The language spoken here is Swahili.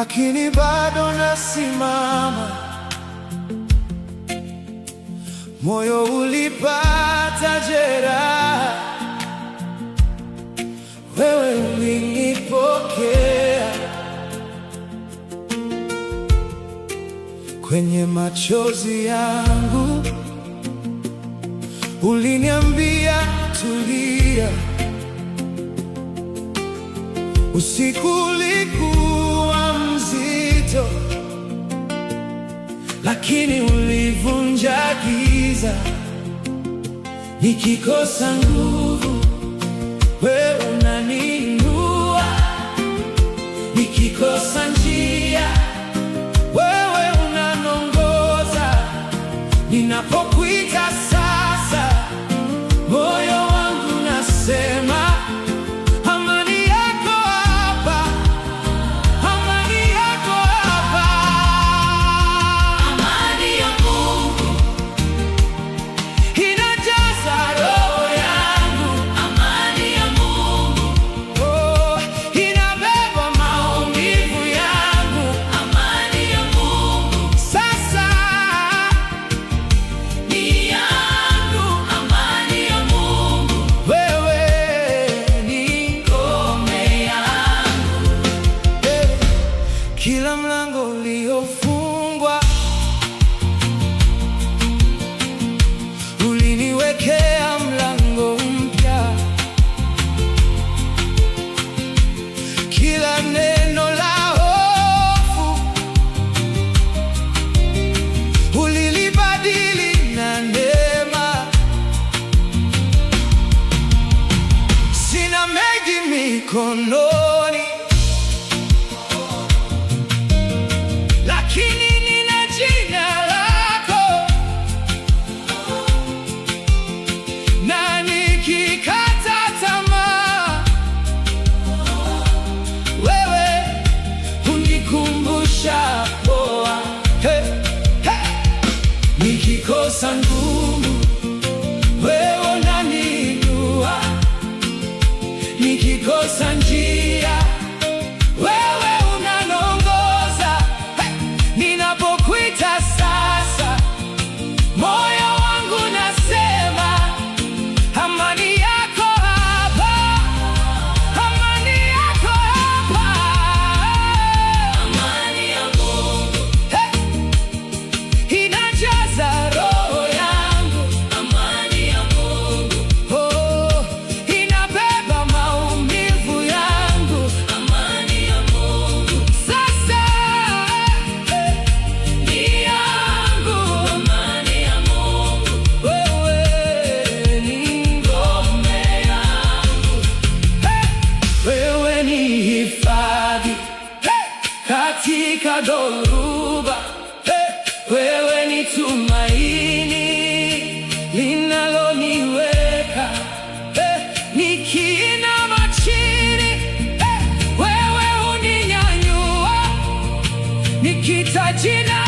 lakini bado nasimama. Moyo ulipata jeraha, wewe ulinipokea. Kwenye machozi yangu uliniambia tulia. Usiku ulikuwa mzito, lakini ulivunja giza. Nikikosa nguvu, wewe unaniinua. Nikikosa njia, wewe unaniongoza. Ninapokuita sasa, moyo wangu nasema amani yako hapa, amani yako hapa. Amani ya Mungu Inajaza roho yangu, amani ya Mungu oh, inabeba maumivu yangu. amani ya Mungu Sasa ni yangu, amani ya Mungu wewe ni ngome yangu. kila mlango uliofungwa uliniwekea mlango mpya. Kila neno la hofu ulilibadili na neema. Sina mengi mikononi, lakini nina jina lako, na nikikata tamaa, wewe hunikumbusha poa. Hey, hey. Nikikosa nguvu, wewe unaniinua. Nikikosa njia, wewe unaniongoza. Hey! Ninapokuita sasa, moyo wangu nasema amani yako hapa, amani yako hapa. Amani ya Mungu Hey! Inajaza roho yangu, amani ya Mungu oh, inabeba maumivu yangu. amani ya Mungu Sasa ni yangu, amani ya Mungu wewe ni ngome yangu. wewe ni hifadhi katika dhoruba. Wewe ni tumaini linaloniweka. Nikiinama chini, wewe uninyanyua. Nikita jina